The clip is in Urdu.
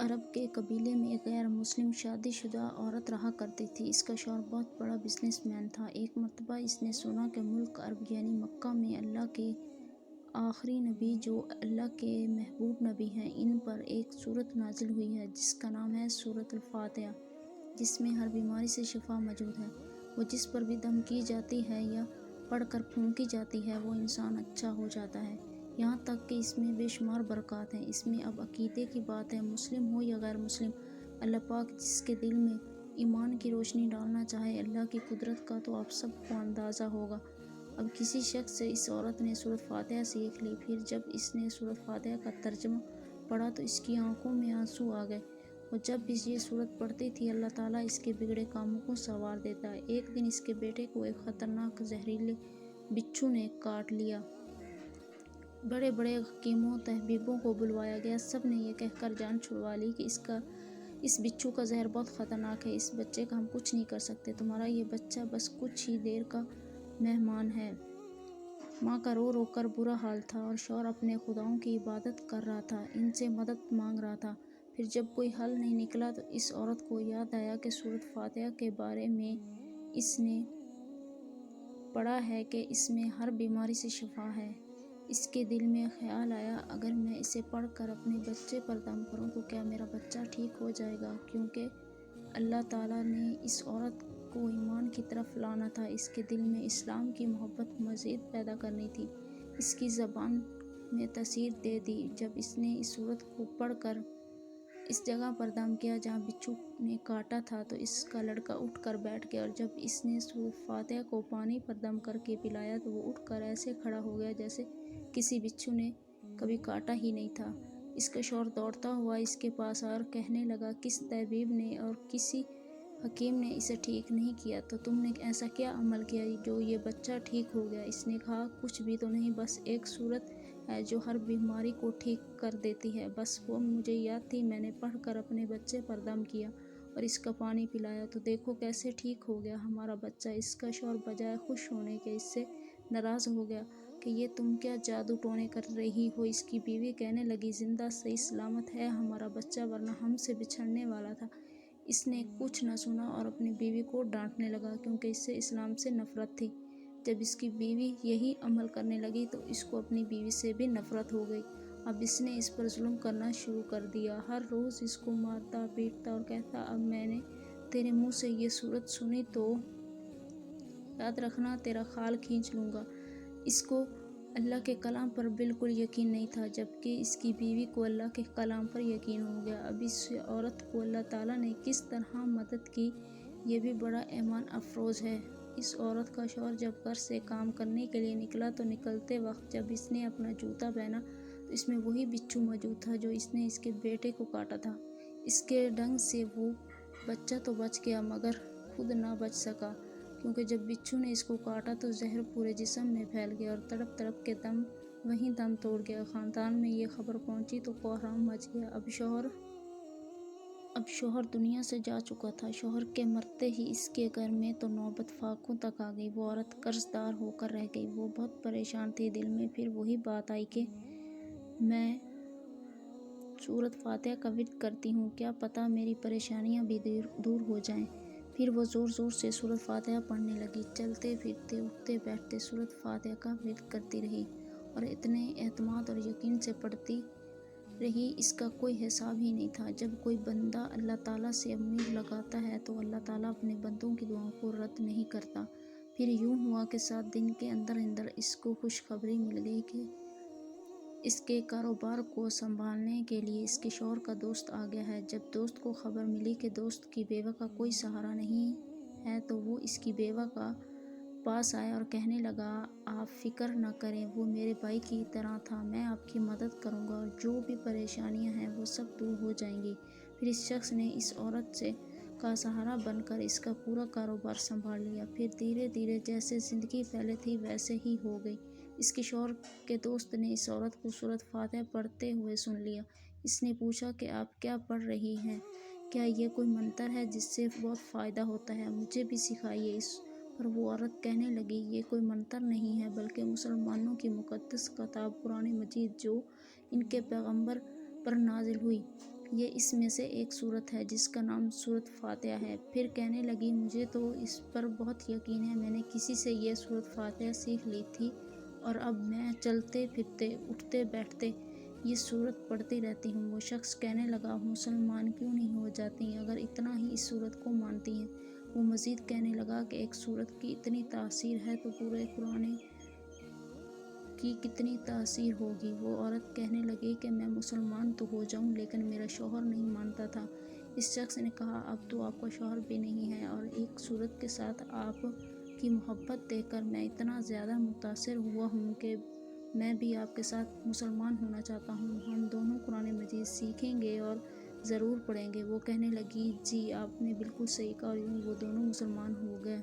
عرب کے قبیلے میں ایک غیر مسلم شادی شدہ عورت رہا کرتی تھی۔ اس کا شوہر بہت بڑا بزنس مین تھا۔ ایک مرتبہ اس نے سنا کہ ملک عرب یعنی مکہ میں اللہ کے آخری نبی جو اللہ کے محبوب نبی ہیں، ان پر ایک سورت نازل ہوئی ہے جس کا نام ہے سورۃ الفاتحہ، جس میں ہر بیماری سے شفا موجود ہے۔ وہ جس پر بھی دم کی جاتی ہے یا پڑھ کر پھونکی جاتی ہے وہ انسان اچھا ہو جاتا ہے۔ یہاں تک کہ اس میں بے شمار برکات ہیں۔ اس میں اب عقیدے کی بات ہے، مسلم ہو یا غیر مسلم، اللہ پاک جس کے دل میں ایمان کی روشنی ڈالنا چاہے، اللہ کی قدرت کا تو آپ سب کو اندازہ ہوگا۔ اب کسی شخص سے اس عورت نے سورۃ فاتحہ سیکھ لی۔ پھر جب اس نے سورۃ فاتحہ کا ترجمہ پڑھا تو اس کی آنکھوں میں آنسو آ گئے۔ اور جب بھی یہ سورت پڑھتی تھی اللہ تعالیٰ اس کے بگڑے کاموں کو سنوار دیتا ہے۔ ایک دن اس کے بیٹے کو ایک خطرناک زہریلے بچھو نے کاٹ لیا۔ بڑے بڑے حکیموں طبیبوں کو بلوایا گیا، سب نے یہ کہہ کر جان چھڑوا لی کہ اس بچھو کا زہر بہت خطرناک ہے، اس بچے کا ہم کچھ نہیں کر سکتے، تمہارا یہ بچہ بس کچھ ہی دیر کا مہمان ہے۔ ماں کا رو رو کر برا حال تھا اور شوہر اپنے خداؤں کی عبادت کر رہا تھا، ان سے مدد مانگ رہا تھا۔ پھر جب کوئی حل نہیں نکلا تو اس عورت کو یاد آیا کہ سورۃ فاتحہ کے بارے میں اس نے پڑھا ہے کہ اس میں ہر بیماری سے شفا ہے۔ اس کے دل میں خیال آیا، اگر میں اسے پڑھ کر اپنے بچے پر دم کروں تو کیا میرا بچہ ٹھیک ہو جائے گا؟ کیونکہ اللہ تعالیٰ نے اس عورت کو ایمان کی طرف لانا تھا، اس کے دل میں اسلام کی محبت مزید پیدا کرنی تھی، اس کی زبان میں تاثیر دے دی۔ جب اس نے اس سورت کو پڑھ کر اس جگہ پر دم کیا جہاں بچھو نے کاٹا تھا تو اس کا لڑکا اٹھ کر بیٹھ گیا، اور جب اس نے سورۃ فاتحہ کو پانی پر دم کر کے پلایا تو وہ اٹھ کر ایسے کھڑا ہو گیا جیسے کسی بچھو نے کبھی کاٹا ہی نہیں تھا۔ اس کا شوہر دوڑتا ہوا اس کے پاس آیا اور کہنے لگا، کس طبیب نے اور کسی حکیم نے اسے ٹھیک نہیں کیا، تو تم نے ایسا کیا عمل کیا جو یہ بچہ ٹھیک ہو گیا؟ اس نے کہا، کچھ بھی تو نہیں، بس ایک سورت ہے جو ہر بیماری کو ٹھیک کر دیتی ہے، بس وہ مجھے یاد تھی، میں نے پڑھ کر اپنے بچے پر دم کیا اور اس کا پانی پلایا تو دیکھو کیسے ٹھیک ہو گیا ہمارا بچہ۔ اس کا شوہر بجائے خوش ہونے کے اس سے ناراض ہو گیا کہ یہ تم کیا جادو ٹونے کر رہی ہو۔ اس کی بیوی کہنے لگی، زندہ صحیح سلامت ہے ہمارا بچہ، ورنہ ہم سے بچھڑنے والا تھا۔ اس نے کچھ نہ سنا اور اپنی بیوی کو ڈانٹنے لگا کیونکہ اس سے اسلام سے نفرت تھی۔ جب اس کی بیوی یہی عمل کرنے لگی تو اس کو اپنی بیوی سے بھی نفرت ہو گئی۔ اب اس نے اس پر ظلم کرنا شروع کر دیا، ہر روز اس کو مارتا پیٹتا اور کہتا، اب میں نے تیرے منہ سے یہ سورت سنی تو یاد رکھنا تیرا خال کھینچ لوں گا۔ اس کو اللہ کے کلام پر بالکل یقین نہیں تھا، جبکہ اس کی بیوی کو اللہ کے کلام پر یقین ہو گیا۔ اب اس عورت کو اللہ تعالیٰ نے کس طرح مدد کی، یہ بھی بڑا ایمان افروز ہے۔ اس عورت کا شوہر جب گھر سے کام کرنے کے لیے نکلا تو نکلتے وقت جب اس نے اپنا جوتا پہنا تو اس میں وہی بچھو موجود تھا جو اس نے اس کے بیٹے کو کاٹا تھا۔ اس کے ڈنگ سے وہ بچہ تو بچ گیا مگر خود نہ بچ سکا، کیونکہ جب بچھو نے اس کو کاٹا تو زہر پورے جسم میں پھیل گیا اور تڑپ تڑپ کے وہیں دم توڑ گیا۔ خاندان میں یہ خبر پہنچی تو کوہرام مچ گیا۔ اب شوہر دنیا سے جا چکا تھا۔ شوہر کے مرتے ہی اس کے گھر میں تو نوبت فاقوں تک آ گئی، وہ عورت قرض دار ہو کر رہ گئی۔ وہ بہت پریشان تھی، دل میں پھر وہی بات آئی کہ میں سورۃ فاتحہ کا ورد کرتی ہوں، کیا پتہ میری پریشانیاں بھی دور ہو جائیں۔ پھر وہ زور زور سے سورۃ فاتحہ پڑھنے لگی، چلتے پھرتے اٹھتے بیٹھتے سورۃ فاتحہ کا ورد کرتی رہی اور اتنے اعتماد اور یقین سے پڑھتی رہی، اس کا کوئی حساب ہی نہیں تھا۔ جب کوئی بندہ اللہ تعالیٰ سے امید لگاتا ہے تو اللہ تعالیٰ اپنے بندوں کی دعاؤں کو رد نہیں کرتا۔ پھر یوں ہوا کہ 7 دن کے اندر اندر اس کو خوشخبری مل گئی کہ اس کے کاروبار کو سنبھالنے کے لیے اس کے شوہر کا دوست آ گیا ہے۔ جب دوست کو خبر ملی کہ دوست کی بیوہ کا کوئی سہارا نہیں ہے تو وہ اس کی بیوہ کا پاس آیا اور کہنے لگا، آپ فکر نہ کریں، وہ میرے بھائی کی طرح تھا، میں آپ کی مدد کروں گا اور جو بھی پریشانیاں ہیں وہ سب دور ہو جائیں گی۔ پھر اس شخص نے اس عورت کا سہارا بن کر اس کا پورا کاروبار سنبھال لیا۔ پھر دھیرے دھیرے جیسے زندگی پہلے تھی ویسے ہی ہو گئی۔ اس کے شوہر کے دوست نے اس عورت کو سورۃ فاتحہ پڑھتے ہوئے سن لیا۔ اس نے پوچھا کہ آپ کیا پڑھ رہی ہیں؟ کیا یہ کوئی منتر ہے جس سے بہت فائدہ ہوتا ہے؟ مجھے بھی سکھائیے۔ اس پر وہ عورت کہنے لگی، یہ کوئی منتر نہیں ہے بلکہ مسلمانوں کی مقدس کتاب قرآن مجید جو ان کے پیغمبر پر نازل ہوئی۔ یہ اس میں سے ایک سورت ہے جس کا نام سورت فاتحہ ہے۔ پھر کہنے لگی مجھے تو اس پر بہت یقین ہے، میں نے کسی سے یہ سورت فاتحہ سیکھ لی تھی اور اب میں چلتے پھرتے اٹھتے بیٹھتے یہ سورت پڑھتی رہتی ہوں۔ وہ شخص کہنے لگا مسلمان کیوں نہیں ہو جاتی اگر اتنا ہی اس سورت کو مانتی ہیں؟ وہ مزید کہنے لگا کہ ایک سورت کی اتنی تاثیر ہے تو پورے قرآن کی کتنی تاثیر ہوگی۔ وہ عورت کہنے لگی کہ میں مسلمان تو ہو جاؤں لیکن میرا شوہر نہیں مانتا تھا۔ اس شخص نے کہا اب تو آپ کا شوہر بھی نہیں ہے اور ایک سورت کے ساتھ آپ کی محبت دیکھ کر میں اتنا زیادہ متاثر ہوا ہوں کہ میں بھی آپ کے ساتھ مسلمان ہونا چاہتا ہوں۔ ہم دونوں قرآن مجید سیکھیں گے اور ضرور پڑھیں گے۔ وہ کہنے لگی جی آپ نے بالکل صحیح کہا اور یوں وہ دونوں مسلمان ہو گئے۔